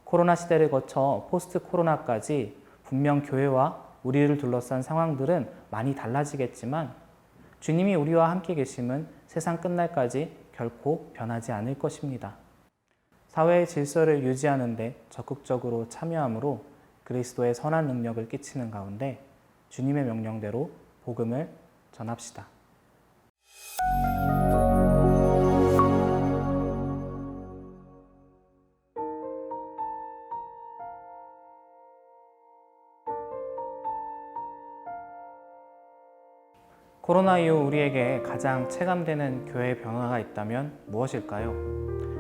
코로나 시대를 거쳐 포스트 코로나까지 분명 교회와 우리를 둘러싼 상황들은 많이 달라지겠지만 주님이 우리와 함께 계심은 세상 끝날까지 결코 변하지 않을 것입니다. 사회의 질서를 유지하는 데 적극적으로 참여함으로 그리스도의 선한 능력을 끼치는 가운데 주님의 명령대로 복음을 전합시다. 코로나 이후 우리에게 가장 체감되는 교회의 변화가 있다면 무엇일까요?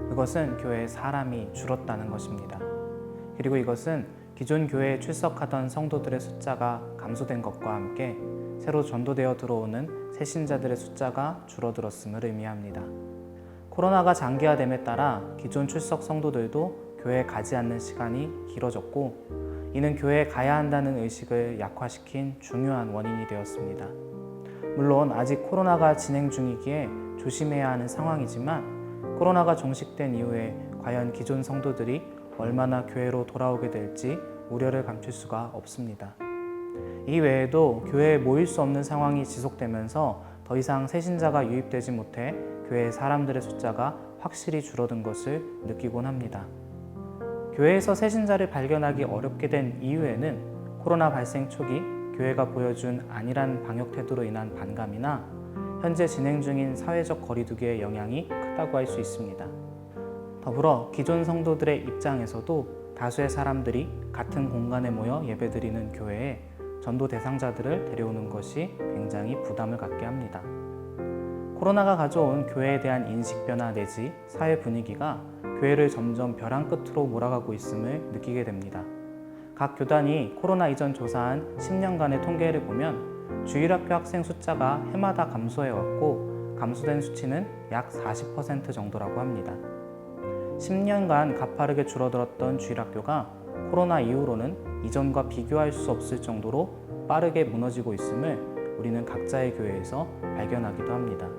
그것은 교회의 사람이 줄었다는 것입니다. 그리고 이것은 기존 교회에 출석하던 성도들의 숫자가 감소된 것과 함께 새로 전도되어 들어오는 새 신자들의 숫자가 줄어들었음을 의미합니다. 코로나가 장기화됨에 따라 기존 출석 성도들도 교회에 가지 않는 시간이 길어졌고 이는 교회에 가야 한다는 의식을 약화시킨 중요한 원인이 되었습니다. 물론 아직 코로나가 진행 중이기에 조심해야 하는 상황이지만 코로나가 종식된 이후에 과연 기존 성도들이 얼마나 교회로 돌아오게 될지 우려를 감출 수가 없습니다. 이 외에도 교회에 모일 수 없는 상황이 지속되면서 더 이상 새 신자가 유입되지 못해 교회의 사람들의 숫자가 확실히 줄어든 것을 느끼곤 합니다. 교회에서 새 신자를 발견하기 어렵게 된 이유에는 코로나 발생 초기 교회가 보여준 안일한 방역 태도로 인한 반감이나 현재 진행 중인 사회적 거리두기의 영향이 크다고 할 수 있습니다. 더불어 기존 성도들의 입장에서도 다수의 사람들이 같은 공간에 모여 예배드리는 교회에 전도 대상자들을 데려오는 것이 굉장히 부담을 갖게 합니다. 코로나가 가져온 교회에 대한 인식 변화 내지 사회 분위기가 교회를 점점 벼랑 끝으로 몰아가고 있음을 느끼게 됩니다. 각 교단이 코로나 이전 조사한 10년간의 통계를 보면 주일학교 학생 숫자가 해마다 감소해왔고 감소된 수치는 약 40% 정도라고 합니다. 10년간 가파르게 줄어들었던 주일학교가 코로나 이후로는 이전과 비교할 수 없을 정도로 빠르게 무너지고 있음을 우리는 각자의 교회에서 발견하기도 합니다.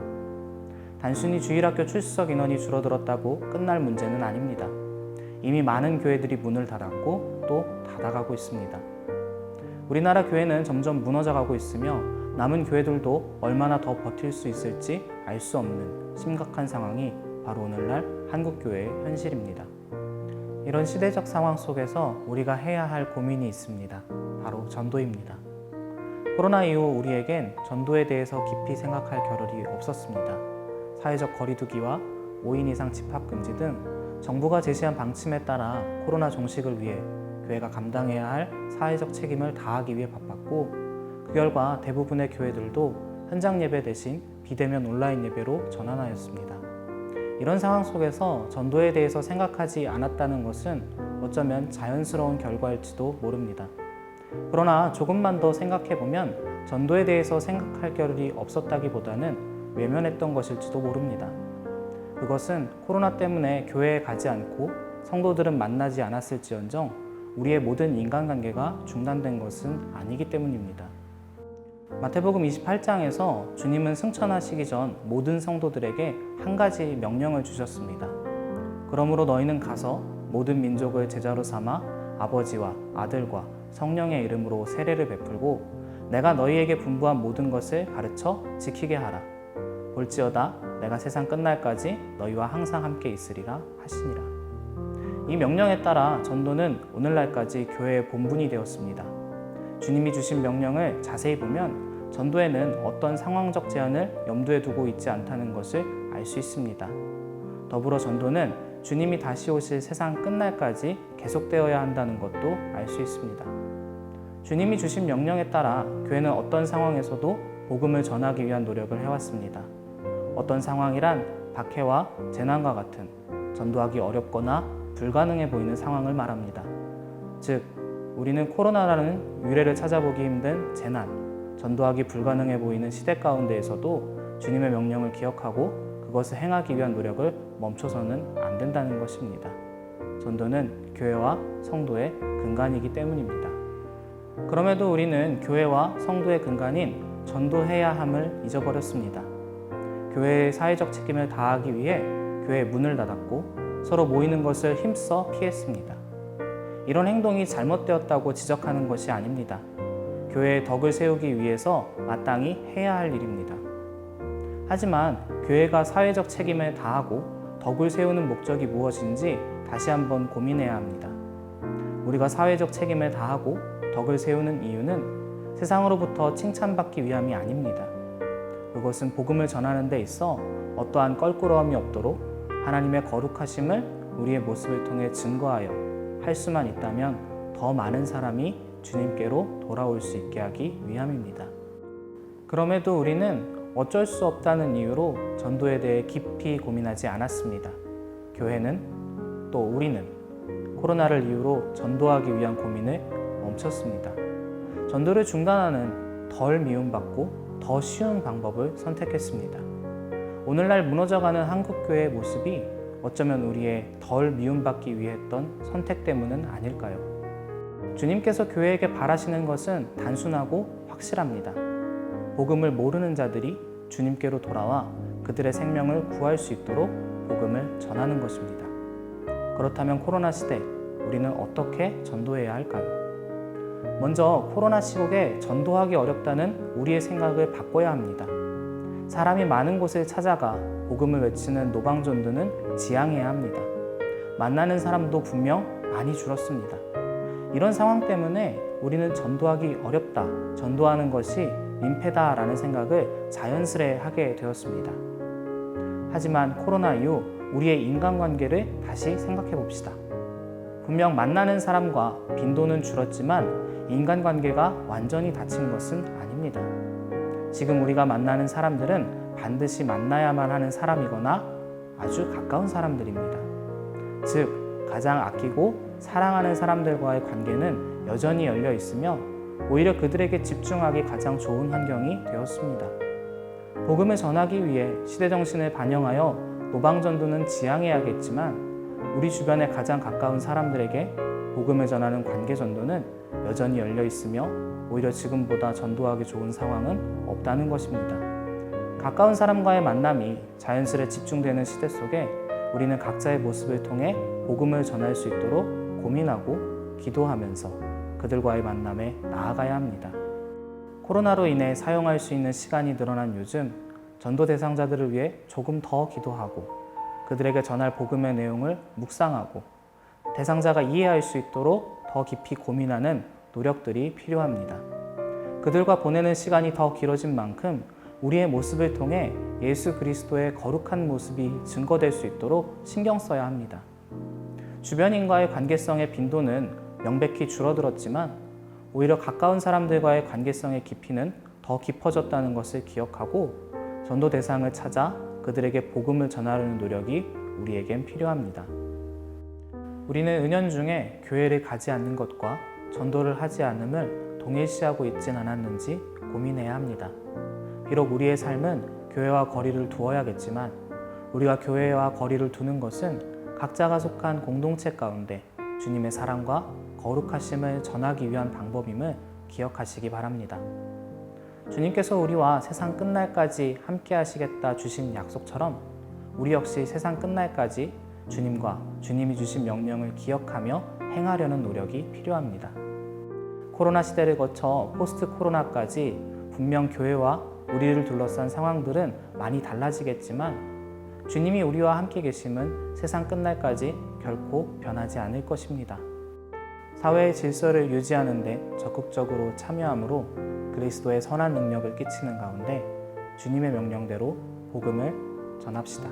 단순히 주일학교 출석 인원이 줄어들었다고 끝날 문제는 아닙니다. 이미 많은 교회들이 문을 닫았고 또 닫아가고 있습니다. 우리나라 교회는 점점 무너져가고 있으며 남은 교회들도 얼마나 더 버틸 수 있을지 알 수 없는 심각한 상황이 바로 오늘날 한국교회의 현실입니다. 이런 시대적 상황 속에서 우리가 해야 할 고민이 있습니다. 바로 전도입니다. 코로나 이후 우리에겐 전도에 대해서 깊이 생각할 겨를이 없었습니다. 사회적 거리두기와 5인 이상 집합 금지 등 정부가 제시한 방침에 따라 코로나 종식을 위해 교회가 감당해야 할 사회적 책임을 다하기 위해 바빴고 그 결과 대부분의 교회들도 현장 예배 대신 비대면 온라인 예배로 전환하였습니다. 이런 상황 속에서 전도에 대해서 생각하지 않았다는 것은 어쩌면 자연스러운 결과일지도 모릅니다. 그러나 조금만 더 생각해보면 전도에 대해서 생각할 겨를이 없었다기보다는 외면했던 것일지도 모릅니다. 그것은 코로나 때문에 교회에 가지 않고 성도들은 만나지 않았을지언정 우리의 모든 인간관계가 중단된 것은 아니기 때문입니다. 마태복음 28장에서 주님은 승천하시기 전 모든 성도들에게 한 가지 명령을 주셨습니다. 그러므로 너희는 가서 모든 민족을 제자로 삼아 아버지와 아들과 성령의 이름으로 세례를 베풀고 내가 너희에게 분부한 모든 것을 가르쳐 지키게 하라. 볼지어다 내가 세상 끝날까지 너희와 항상 함께 있으리라 하시니라. 이 명령에 따라 전도는 오늘날까지 교회의 본분이 되었습니다. 주님이 주신 명령을 자세히 보면 전도에는 어떤 상황적 제한을 염두에 두고 있지 않다는 것을 알 수 있습니다. 더불어 전도는 주님이 다시 오실 세상 끝날까지 계속되어야 한다는 것도 알 수 있습니다. 주님이 주신 명령에 따라 교회는 어떤 상황에서도 복음을 전하기 위한 노력을 해왔습니다. 어떤 상황이란 박해와 재난과 같은 전도하기 어렵거나 불가능해 보이는 상황을 말합니다. 즉, 우리는 코로나라는 유례를 찾아보기 힘든 재난, 전도하기 불가능해 보이는 시대 가운데에서도 주님의 명령을 기억하고 그것을 행하기 위한 노력을 멈춰서는 안 된다는 것입니다. 전도는 교회와 성도의 근간이기 때문입니다. 그럼에도 우리는 교회와 성도의 근간인 전도해야 함을 잊어버렸습니다. 교회의 사회적 책임을 다하기 위해 교회의 문을 닫았고 서로 모이는 것을 힘써 피했습니다. 이런 행동이 잘못되었다고 지적하는 것이 아닙니다. 교회의 덕을 세우기 위해서 마땅히 해야 할 일입니다. 하지만 교회가 사회적 책임을 다하고 덕을 세우는 목적이 무엇인지 다시 한번 고민해야 합니다. 우리가 사회적 책임을 다하고 덕을 세우는 이유는 세상으로부터 칭찬받기 위함이 아닙니다. 그것은 복음을 전하는 데 있어 어떠한 껄끄러움이 없도록 하나님의 거룩하심을 우리의 모습을 통해 증거하여 할 수만 있다면 더 많은 사람이 주님께로 돌아올 수 있게 하기 위함입니다. 그럼에도 우리는 어쩔 수 없다는 이유로 전도에 대해 깊이 고민하지 않았습니다. 교회는 또 우리는 코로나를 이유로 전도하기 위한 고민을 멈췄습니다. 전도를 중단하는 덜 미움받고 더 쉬운 방법을 선택했습니다. 오늘날 무너져가는 한국교회의 모습이 어쩌면 우리의 덜 미움받기 위해 했던 선택 때문은 아닐까요? 주님께서 교회에게 바라시는 것은 단순하고 확실합니다. 복음을 모르는 자들이 주님께로 돌아와 그들의 생명을 구할 수 있도록 복음을 전하는 것입니다. 그렇다면 코로나 시대 우리는 어떻게 전도해야 할까요? 먼저 코로나 시국에 전도하기 어렵다는 우리의 생각을 바꿔야 합니다. 사람이 많은 곳을 찾아가 복음을 외치는 노방전도는 지양해야 합니다. 만나는 사람도 분명 많이 줄었습니다. 이런 상황 때문에 우리는 전도하기 어렵다, 전도하는 것이 민폐다라는 생각을 자연스레 하게 되었습니다. 하지만 코로나 이후 우리의 인간관계를 다시 생각해 봅시다. 분명 만나는 사람과 빈도는 줄었지만 인간관계가 완전히 닫힌 것은 아닙니다. 지금 우리가 만나는 사람들은 반드시 만나야만 하는 사람이거나 아주 가까운 사람들입니다. 즉, 가장 아끼고 사랑하는 사람들과의 관계는 여전히 열려 있으며 오히려 그들에게 집중하기 가장 좋은 환경이 되었습니다. 복음을 전하기 위해 시대정신을 반영하여 노방전도는 지양해야겠지만 우리 주변의 가장 가까운 사람들에게 복음을 전하는 관계전도는 여전히 열려 있으며 오히려 지금보다 전도하기 좋은 상황은 없다는 것입니다. 가까운 사람과의 만남이 자연스레 집중되는 시대 속에 우리는 각자의 모습을 통해 복음을 전할 수 있도록 고민하고 기도하면서 그들과의 만남에 나아가야 합니다. 코로나로 인해 사용할 수 있는 시간이 늘어난 요즘 전도 대상자들을 위해 조금 더 기도하고 그들에게 전할 복음의 내용을 묵상하고 대상자가 이해할 수 있도록 더 깊이 고민하는 노력들이 필요합니다. 그들과 보내는 시간이 더 길어진 만큼 우리의 모습을 통해 예수 그리스도의 거룩한 모습이 증거될 수 있도록 신경 써야 합니다. 주변인과의 관계성의 빈도는 명백히 줄어들었지만 오히려 가까운 사람들과의 관계성의 깊이는 더 깊어졌다는 것을 기억하고 전도 대상을 찾아 그들에게 복음을 전하려는 노력이 우리에겐 필요합니다. 우리는 은연중에 교회를 가지 않는 것과 전도를 하지 않음을 동일시하고 있진 않았는지 고민해야 합니다. 비록 우리의 삶은 교회와 거리를 두어야겠지만 우리가 교회와 거리를 두는 것은 각자가 속한 공동체 가운데 주님의 사랑과 거룩하심을 전하기 위한 방법임을 기억하시기 바랍니다. 주님께서 우리와 세상 끝날까지 함께 하시겠다 주신 약속처럼 우리 역시 세상 끝날까지 주님과 주님이 주신 명령을 기억하며 행하려는 노력이 필요합니다. 코로나 시대를 거쳐 포스트 코로나까지 분명 교회와 우리를 둘러싼 상황들은 많이 달라지겠지만 주님이 우리와 함께 계심은 세상 끝날까지 결코 변하지 않을 것입니다. 사회의 질서를 유지하는 데 적극적으로 참여함으로 그리스도의 선한 능력을 끼치는 가운데 주님의 명령대로 복음을 전합시다.